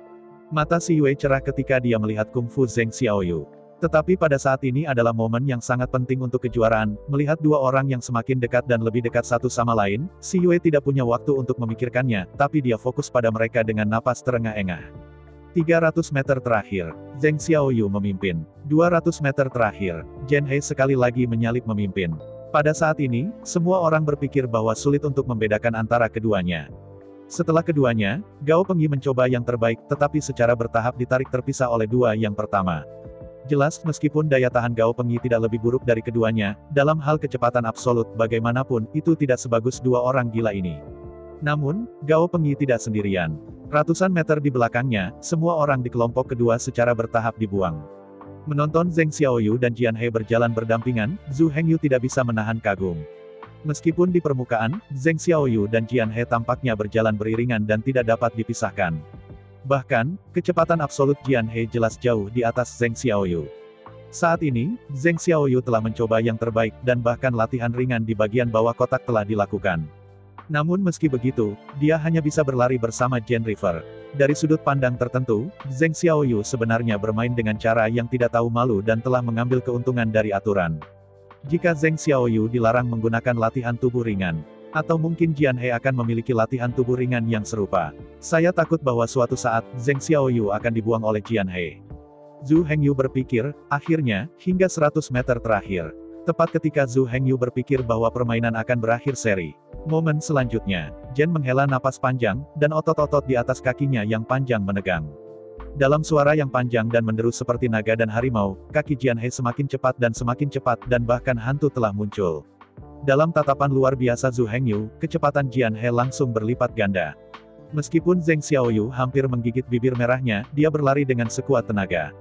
Mata Si Yue cerah ketika dia melihat kungfu Zheng Xiaoyu. Tetapi pada saat ini adalah momen yang sangat penting untuk kejuaraan, melihat dua orang yang semakin dekat dan lebih dekat satu sama lain, Si Yue tidak punya waktu untuk memikirkannya, tapi dia fokus pada mereka dengan napas terengah-engah. 300 meter terakhir, Zheng Xiaoyu memimpin. 200 meter terakhir, Jian He sekali lagi menyalip memimpin. Pada saat ini, semua orang berpikir bahwa sulit untuk membedakan antara keduanya. Setelah keduanya, Gao Pengyi mencoba yang terbaik, tetapi secara bertahap ditarik terpisah oleh dua yang pertama. Jelas, meskipun daya tahan Gao Pengyi tidak lebih buruk dari keduanya, dalam hal kecepatan absolut, bagaimanapun, itu tidak sebagus dua orang gila ini. Namun, Gao Pengyi tidak sendirian. Ratusan meter di belakangnya, semua orang di kelompok kedua secara bertahap dibuang. Menonton Zheng Xiaoyu dan Jian He berjalan berdampingan, Zhu Hengyu tidak bisa menahan kagum. Meskipun di permukaan, Zheng Xiaoyu dan Jian He tampaknya berjalan beriringan dan tidak dapat dipisahkan. Bahkan, kecepatan absolut Jian He jelas jauh di atas Zheng Xiaoyu. Saat ini, Zheng Xiaoyu telah mencoba yang terbaik, dan bahkan latihan ringan di bagian bawah kotak telah dilakukan. Namun meski begitu, dia hanya bisa berlari bersama Jen River. Dari sudut pandang tertentu, Zheng Xiaoyu sebenarnya bermain dengan cara yang tidak tahu malu dan telah mengambil keuntungan dari aturan. Jika Zheng Xiaoyu dilarang menggunakan latihan tubuh ringan, atau mungkin Jian He akan memiliki latihan tubuh ringan yang serupa, saya takut bahwa suatu saat, Zheng Xiaoyu akan dibuang oleh Jian He. Zhu Hengyu berpikir, akhirnya, hingga 100 meter terakhir. Tepat ketika Zhu Hengyu berpikir bahwa permainan akan berakhir seri. Momen selanjutnya, Jen menghela napas panjang, dan otot-otot di atas kakinya yang panjang menegang. Dalam suara yang panjang dan menderu seperti naga dan harimau, kaki Jian He semakin cepat dan bahkan hantu telah muncul. Dalam tatapan luar biasa Zhu Hengyu, kecepatan Jian He langsung berlipat ganda. Meskipun Zheng Xiaoyu hampir menggigit bibir merahnya, dia berlari dengan sekuat tenaga.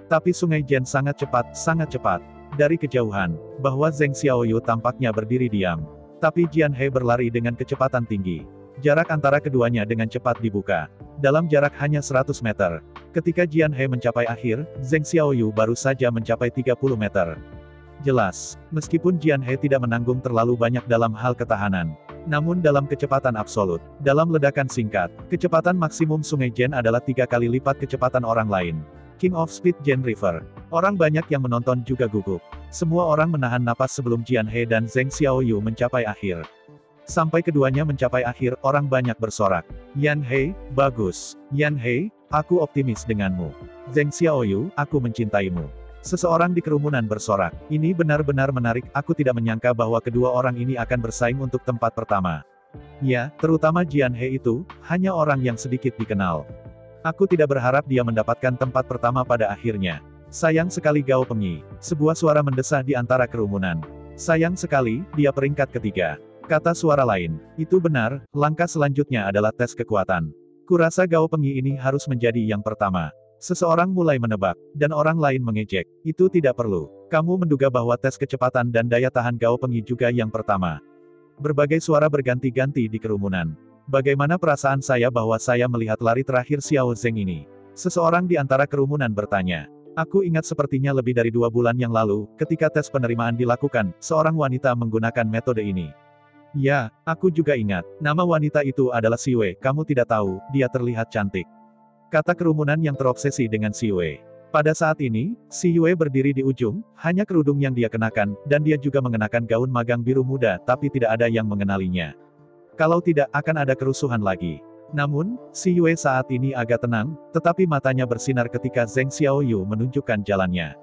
Tapi Sungai Jen sangat cepat. Dari kejauhan, bahwa Zheng Xiaoyu tampaknya berdiri diam. Tapi Jian He berlari dengan kecepatan tinggi. Jarak antara keduanya dengan cepat dibuka. Dalam jarak hanya 100 meter. Ketika Jian He mencapai akhir, Zheng Xiaoyu baru saja mencapai 30 meter. Jelas, meskipun Jian He tidak menanggung terlalu banyak dalam hal ketahanan. Namun dalam kecepatan absolut, dalam ledakan singkat, kecepatan maksimum Sungai Jen adalah 3 kali lipat kecepatan orang lain. King of Speed Jen River. Orang banyak yang menonton juga gugup. Semua orang menahan napas sebelum Jian He dan Zheng Xiaoyu mencapai akhir. Sampai keduanya mencapai akhir, orang banyak bersorak. Yan He, bagus. Yan He, aku optimis denganmu. Zheng Xiaoyu, aku mencintaimu. Seseorang di kerumunan bersorak. Ini benar-benar menarik, aku tidak menyangka bahwa kedua orang ini akan bersaing untuk tempat pertama. Ya, terutama Jian He itu, hanya orang yang sedikit dikenal. Aku tidak berharap dia mendapatkan tempat pertama pada akhirnya. Sayang sekali Gao Pengyi. Sebuah suara mendesah di antara kerumunan. Sayang sekali, dia peringkat ketiga. Kata suara lain. Itu benar, langkah selanjutnya adalah tes kekuatan. Kurasa Gao Pengyi ini harus menjadi yang pertama. Seseorang mulai menebak, dan orang lain mengejek. Itu tidak perlu. Kamu menduga bahwa tes kecepatan dan daya tahan Gao Pengyi juga yang pertama. Berbagai suara berganti-ganti di kerumunan. Bagaimana perasaan saya bahwa saya melihat lari terakhir Xiao Zheng ini? Seseorang di antara kerumunan bertanya. Aku ingat sepertinya lebih dari 2 bulan yang lalu, ketika tes penerimaan dilakukan, seorang wanita menggunakan metode ini. Ya, aku juga ingat. Nama wanita itu adalah Siwei. Kamu tidak tahu, dia terlihat cantik. Kata kerumunan yang terobsesi dengan Siwei. Pada saat ini, Siwei berdiri di ujung, hanya kerudung yang dia kenakan, dan dia juga mengenakan gaun magang biru muda, tapi tidak ada yang mengenalinya. Kalau tidak, akan ada kerusuhan lagi. Namun, si Yue saat ini agak tenang, tetapi matanya bersinar ketika Zheng Xiaoyu menunjukkan jalannya.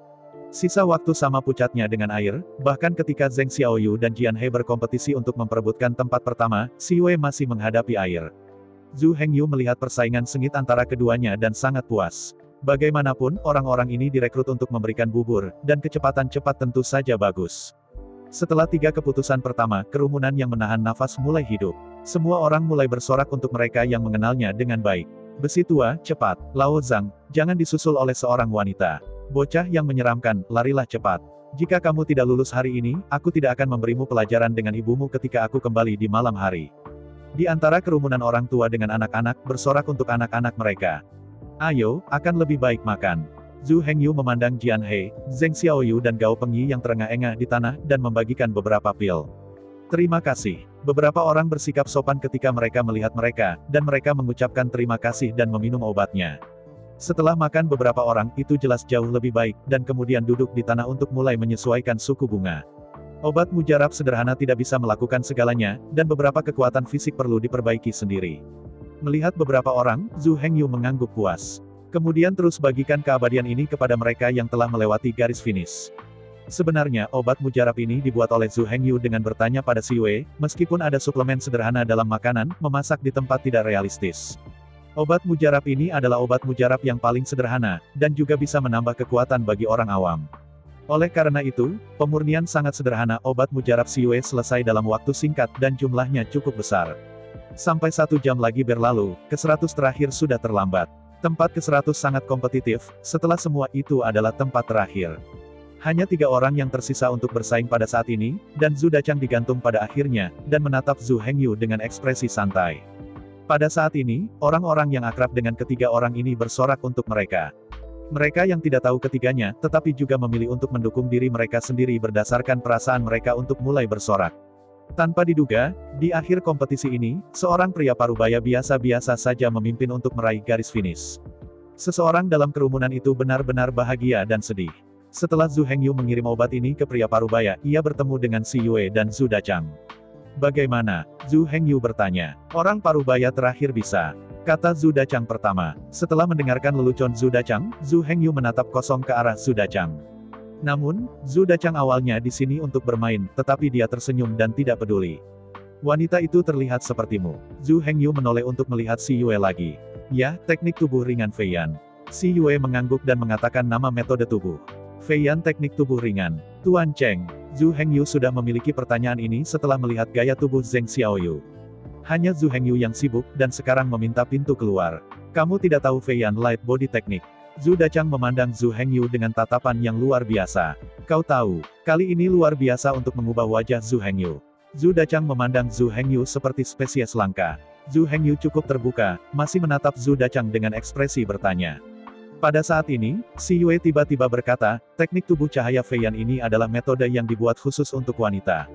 Sisa waktu sama pucatnya dengan air, bahkan ketika Zheng Xiaoyu dan Jian He berkompetisi untuk memperebutkan tempat pertama, si Yue masih menghadapi air. Zhu Hengyu melihat persaingan sengit antara keduanya dan sangat puas. Bagaimanapun, orang-orang ini direkrut untuk memberikan bubur, dan kecepatan cepat tentu saja bagus. Setelah 3 keputusan pertama, kerumunan yang menahan nafas mulai hidup. Semua orang mulai bersorak untuk mereka yang mengenalnya dengan baik. Besi tua, cepat. Lao Zhang, jangan disusul oleh seorang wanita. Bocah yang menyeramkan, larilah cepat. Jika kamu tidak lulus hari ini, aku tidak akan memberimu pelajaran dengan ibumu ketika aku kembali di malam hari. Di antara kerumunan orang tua dengan anak-anak, bersorak untuk anak-anak mereka. Ayo, akan lebih baik makan. Zhu Hengyu memandang Jian He, Zheng Xiaoyu dan Gao Pengyi yang terengah-engah di tanah, dan membagikan beberapa pil. Terima kasih. Beberapa orang bersikap sopan ketika mereka melihat mereka, dan mereka mengucapkan terima kasih dan meminum obatnya. Setelah makan beberapa orang, itu jelas jauh lebih baik, dan kemudian duduk di tanah untuk mulai menyesuaikan suku bunga. Obat mujarab sederhana tidak bisa melakukan segalanya, dan beberapa kekuatan fisik perlu diperbaiki sendiri. Melihat beberapa orang, Zhu Hengyu mengangguk puas. Kemudian terus bagikan keabadian ini kepada mereka yang telah melewati garis finish. Sebenarnya, obat mujarab ini dibuat oleh Zhu Hengyu dengan bertanya pada Si Wei, meskipun ada suplemen sederhana dalam makanan, memasak di tempat tidak realistis. Obat mujarab ini adalah obat mujarab yang paling sederhana, dan juga bisa menambah kekuatan bagi orang awam. Oleh karena itu, pemurnian sangat sederhana. Obat mujarab Si Wei selesai dalam waktu singkat dan jumlahnya cukup besar. Sampai 1 jam lagi berlalu, ke-100 terakhir sudah terlambat. Tempat ke-100 sangat kompetitif, setelah semua itu adalah tempat terakhir. Hanya 3 orang yang tersisa untuk bersaing pada saat ini, dan Zhu Dachang digantung pada akhirnya, dan menatap Zhu Hengyu dengan ekspresi santai. Pada saat ini, orang-orang yang akrab dengan ketiga orang ini bersorak untuk mereka. Mereka yang tidak tahu ketiganya, tetapi juga memilih untuk mendukung diri mereka sendiri berdasarkan perasaan mereka untuk mulai bersorak. Tanpa diduga, di akhir kompetisi ini, seorang pria parubaya biasa-biasa saja memimpin untuk meraih garis finish. Seseorang dalam kerumunan itu benar-benar bahagia dan sedih. Setelah Zhu Hengyu mengirim obat ini ke pria parubaya, ia bertemu dengan Si Yue dan Zhu Dachang. Bagaimana? Zhu Hengyu bertanya. Orang parubaya terakhir bisa. Kata Zhu Dachang pertama. Setelah mendengarkan lelucon Zhu Dachang, Zhu Hengyu menatap kosong ke arah Zhu Dachang. Namun, Zhu Dachang awalnya di sini untuk bermain, tetapi dia tersenyum dan tidak peduli. Wanita itu terlihat sepertimu. Zhu Hengyu menoleh untuk melihat Si Yue lagi. Ya, teknik tubuh ringan Fei Yan. Si Yue mengangguk dan mengatakan nama metode tubuh. Fei Yan teknik tubuh ringan. Tuan Cheng, Zhu Hengyu sudah memiliki pertanyaan ini setelah melihat gaya tubuh Zheng Xiaoyu. Hanya Zhu Hengyu yang sibuk dan sekarang meminta pintu keluar. Kamu tidak tahu Fei Yan Light Body Technique. Zhu Dachang memandang Zhu Hengyu dengan tatapan yang luar biasa. Kau tahu, kali ini luar biasa untuk mengubah wajah Zhu Hengyu. Zhu Dachang memandang Zhu Hengyu seperti spesies langka. Zhu Hengyu cukup terbuka, masih menatap Zhu Dachang dengan ekspresi bertanya. Pada saat ini, Si Yue tiba-tiba berkata, teknik tubuh cahaya Fei Yan ini adalah metode yang dibuat khusus untuk wanita.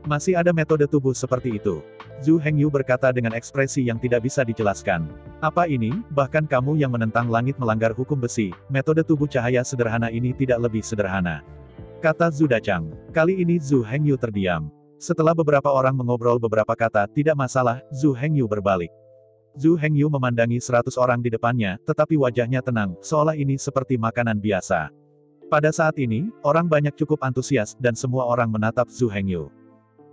Masih ada metode tubuh seperti itu. Zhu Hengyu berkata dengan ekspresi yang tidak bisa dijelaskan. Apa ini, bahkan kamu yang menentang langit melanggar hukum besi, metode tubuh cahaya sederhana ini tidak lebih sederhana. Kata Zhu Dachang. Kali ini Zhu Hengyu terdiam. Setelah beberapa orang mengobrol beberapa kata, tidak masalah, Zhu Hengyu berbalik. Zhu Hengyu memandangi 100 orang di depannya, tetapi wajahnya tenang, seolah ini seperti makanan biasa. Pada saat ini, orang banyak cukup antusias, dan semua orang menatap Zhu Hengyu.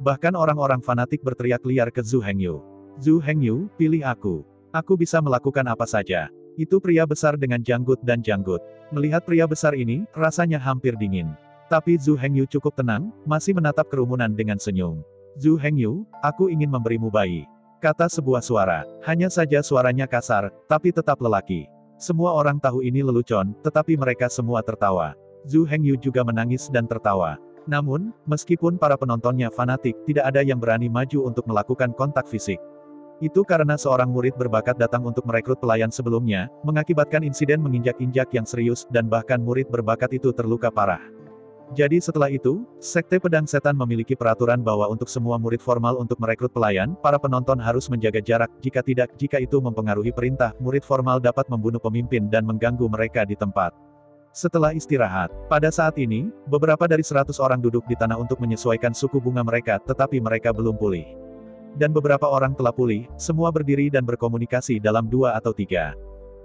Bahkan orang-orang fanatik berteriak liar ke Zhu Hengyu. Zhu Hengyu, pilih aku. Aku bisa melakukan apa saja. Itu pria besar dengan janggut dan janggut. Melihat pria besar ini, rasanya hampir dingin. Tapi Zhu Hengyu cukup tenang, masih menatap kerumunan dengan senyum. Zhu Hengyu, aku ingin memberimu bayi. Kata sebuah suara. Hanya saja suaranya kasar, tapi tetap lelaki. Semua orang tahu ini lelucon, tetapi mereka semua tertawa. Zhu Hengyu juga menangis dan tertawa. Namun, meskipun para penontonnya fanatik, tidak ada yang berani maju untuk melakukan kontak fisik. Itu karena seorang murid berbakat datang untuk merekrut pelayan sebelumnya, mengakibatkan insiden menginjak-injak yang serius, dan bahkan murid berbakat itu terluka parah. Jadi setelah itu, Sekte Pedang Setan memiliki peraturan bahwa untuk semua murid formal untuk merekrut pelayan, para penonton harus menjaga jarak, jika itu mempengaruhi perintah, murid formal dapat membunuh pemimpin dan mengganggu mereka di tempat. Setelah istirahat, pada saat ini, beberapa dari 100 orang duduk di tanah untuk menyesuaikan suku bunga mereka, tetapi mereka belum pulih. Dan beberapa orang telah pulih, semua berdiri dan berkomunikasi dalam 2 atau 3.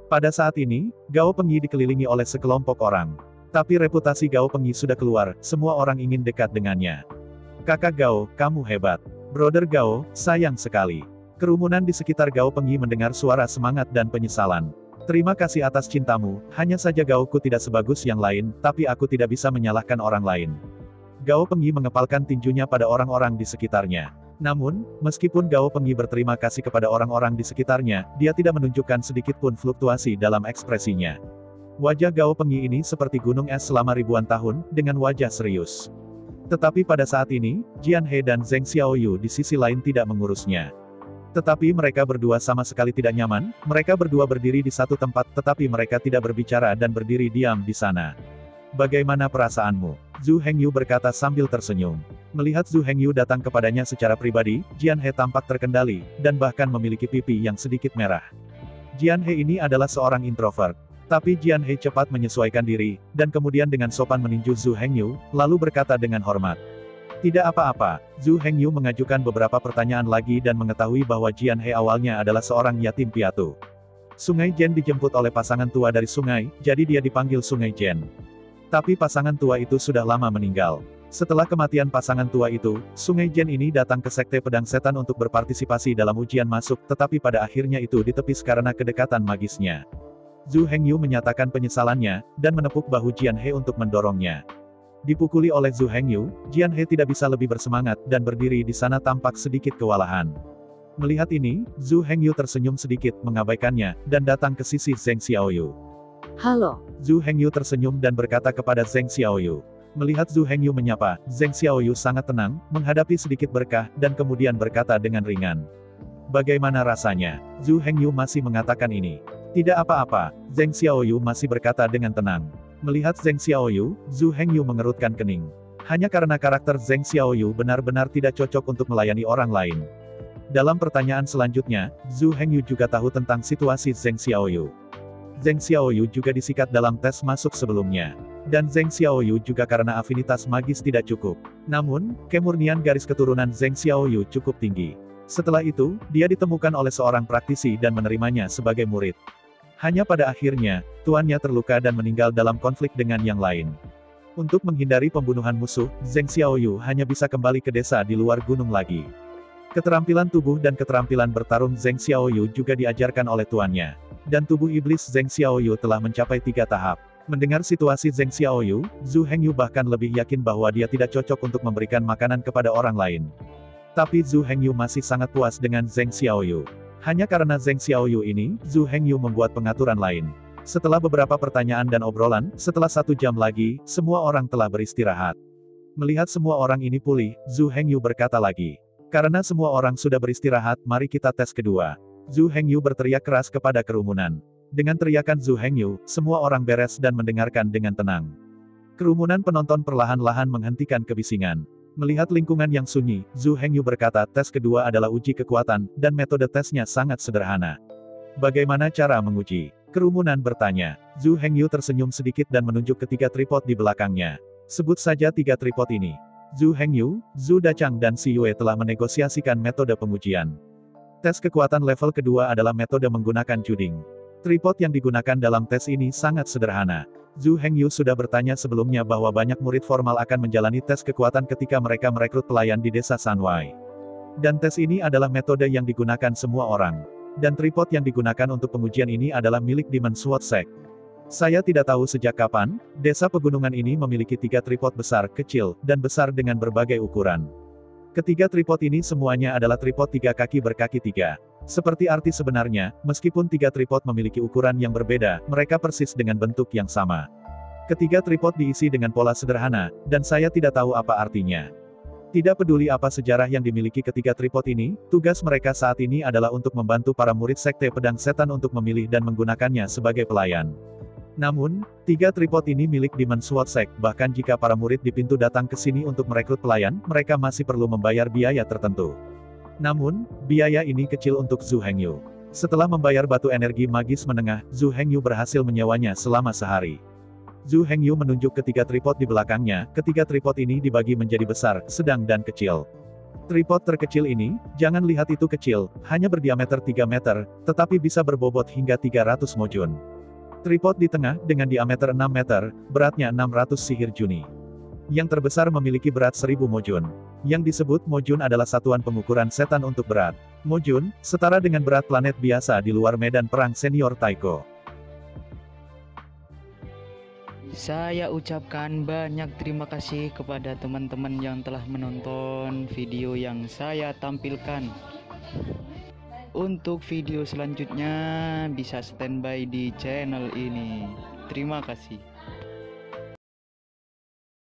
Pada saat ini, Gao Pengyi dikelilingi oleh sekelompok orang. Tapi reputasi Gao Pengyi sudah keluar, semua orang ingin dekat dengannya. Kakak Gao, kamu hebat. Brother Gao, sayang sekali. Kerumunan di sekitar Gao Pengyi mendengar suara semangat dan penyesalan. Terima kasih atas cintamu, hanya saja Gaoku tidak sebagus yang lain, tapi aku tidak bisa menyalahkan orang lain. Gao Pengyi mengepalkan tinjunya pada orang-orang di sekitarnya. Namun, meskipun Gao Pengyi berterima kasih kepada orang-orang di sekitarnya, dia tidak menunjukkan sedikit pun fluktuasi dalam ekspresinya. Wajah Gao Pengyi ini seperti gunung es selama ribuan tahun, dengan wajah serius. Tetapi pada saat ini, Jian He dan Zheng Xiaoyu di sisi lain tidak mengurusnya. Tetapi mereka berdua sama sekali tidak nyaman, mereka berdua berdiri di satu tempat, tetapi mereka tidak berbicara dan berdiri diam di sana. Bagaimana perasaanmu? Zhu Hengyu berkata sambil tersenyum. Melihat Zhu Hengyu datang kepadanya secara pribadi, Jian He tampak terkendali, dan bahkan memiliki pipi yang sedikit merah. Jian He ini adalah seorang introvert. Tapi Jian He cepat menyesuaikan diri, dan kemudian dengan sopan meninju Zhu Hengyu, lalu berkata dengan hormat. Tidak apa-apa, Zhu Hengyu mengajukan beberapa pertanyaan lagi dan mengetahui bahwa Jian He awalnya adalah seorang yatim piatu. Sungai Jen dijemput oleh pasangan tua dari sungai, jadi dia dipanggil Sungai Jen. Tapi pasangan tua itu sudah lama meninggal. Setelah kematian pasangan tua itu, Sungai Jen ini datang ke Sekte Pedang Setan untuk berpartisipasi dalam ujian masuk, tetapi pada akhirnya itu ditepis karena kedekatan magisnya. Zhu Hengyu menyatakan penyesalannya, dan menepuk bahu Jian He untuk mendorongnya. Dipukuli oleh Zhu Hengyu, Jian He tidak bisa lebih bersemangat, dan berdiri di sana tampak sedikit kewalahan. Melihat ini, Zhu Hengyu tersenyum sedikit, mengabaikannya, dan datang ke sisi Zheng Xiaoyu. Halo. Zhu Hengyu tersenyum dan berkata kepada Zheng Xiaoyu. Melihat Zhu Hengyu menyapa, Zheng Xiaoyu sangat tenang, menghadapi sedikit berkah, dan kemudian berkata dengan ringan. Bagaimana rasanya? Zhu Hengyu masih mengatakan ini. Tidak apa-apa, Zheng Xiaoyu masih berkata dengan tenang. Melihat Zheng Xiaoyu, Zhu Hengyu mengerutkan kening. Hanya karena karakter Zheng Xiaoyu benar-benar tidak cocok untuk melayani orang lain. Dalam pertanyaan selanjutnya, Zhu Hengyu juga tahu tentang situasi Zheng Xiaoyu. Zheng Xiaoyu juga disikat dalam tes masuk sebelumnya. Dan Zheng Xiaoyu juga karena afinitas magis tidak cukup. Namun, kemurnian garis keturunan Zheng Xiaoyu cukup tinggi. Setelah itu, dia ditemukan oleh seorang praktisi dan menerimanya sebagai murid. Hanya pada akhirnya, tuannya terluka dan meninggal dalam konflik dengan yang lain. Untuk menghindari pembunuhan musuh, Zheng Xiaoyu hanya bisa kembali ke desa di luar gunung lagi. Keterampilan tubuh dan keterampilan bertarung Zheng Xiaoyu juga diajarkan oleh tuannya. Dan tubuh iblis Zheng Xiaoyu telah mencapai 3 tahap. Mendengar situasi Zheng Xiaoyu, Zhu Hengyu bahkan lebih yakin bahwa dia tidak cocok untuk memberikan makanan kepada orang lain. Tapi Zhu Hengyu masih sangat puas dengan Zheng Xiaoyu. Hanya karena Zheng Xiaoyu ini, Zhu Hengyu membuat pengaturan lain. Setelah beberapa pertanyaan dan obrolan, setelah 1 jam lagi, semua orang telah beristirahat. Melihat semua orang ini pulih, Zhu Hengyu berkata lagi. Karena semua orang sudah beristirahat, mari kita tes kedua. Zhu Hengyu berteriak keras kepada kerumunan. Dengan teriakan Zhu Hengyu, semua orang beres dan mendengarkan dengan tenang. Kerumunan penonton perlahan-lahan menghentikan kebisingan. Melihat lingkungan yang sunyi, Zhu Hengyu berkata tes kedua adalah uji kekuatan, dan metode tesnya sangat sederhana. Bagaimana cara menguji? Kerumunan bertanya. Zhu Hengyu tersenyum sedikit dan menunjuk ke 3 tripod di belakangnya. Sebut saja 3 tripod ini. Zhu Hengyu, Zhu Dachang dan Xi Yue telah menegosiasikan metode pengujian. Tes kekuatan level kedua adalah metode menggunakan juding. Tripod yang digunakan dalam tes ini sangat sederhana. Zhu Hengyu sudah bertanya sebelumnya bahwa banyak murid formal akan menjalani tes kekuatan ketika mereka merekrut pelayan di desa Sanwai. Dan tes ini adalah metode yang digunakan semua orang. Dan tripod yang digunakan untuk pengujian ini adalah milik Demon Sword Sect. Saya tidak tahu sejak kapan, desa pegunungan ini memiliki 3 tripod besar, kecil, dan besar dengan berbagai ukuran. Ketiga tripod ini semuanya adalah tripod 3 kaki berkaki 3. Seperti arti sebenarnya, meskipun 3 tripod memiliki ukuran yang berbeda, mereka persis dengan bentuk yang sama. Ketiga tripod diisi dengan pola sederhana, dan saya tidak tahu apa artinya. Tidak peduli apa sejarah yang dimiliki ketiga tripod ini, tugas mereka saat ini adalah untuk membantu para murid Sekte Pedang Setan untuk memilih dan menggunakannya sebagai pelayan. Namun, 3 tripod ini milik Demon Sword Sect, bahkan jika para murid di pintu datang ke sini untuk merekrut pelayan, mereka masih perlu membayar biaya tertentu. Namun, biaya ini kecil untuk Zhu Hengyu. Setelah membayar batu energi magis menengah, Zhu Hengyu berhasil menyewanya selama sehari. Zhu Hengyu menunjuk ke 3 tripod di belakangnya, ketiga tripod ini dibagi menjadi besar, sedang dan kecil. Tripod terkecil ini, jangan lihat itu kecil, hanya berdiameter 3 meter, tetapi bisa berbobot hingga 300 mojun. Tripod di tengah, dengan diameter 6 meter, beratnya 600 sihir juni. Yang terbesar memiliki berat 1000 mojun. Yang disebut mojun adalah satuan pengukuran setan untuk berat. Mojun, setara dengan berat planet biasa di luar medan perang senior Taiko. Saya ucapkan banyak terima kasih kepada teman-teman yang telah menonton video yang saya tampilkan. Untuk video selanjutnya bisa standby di channel ini. Terima kasih.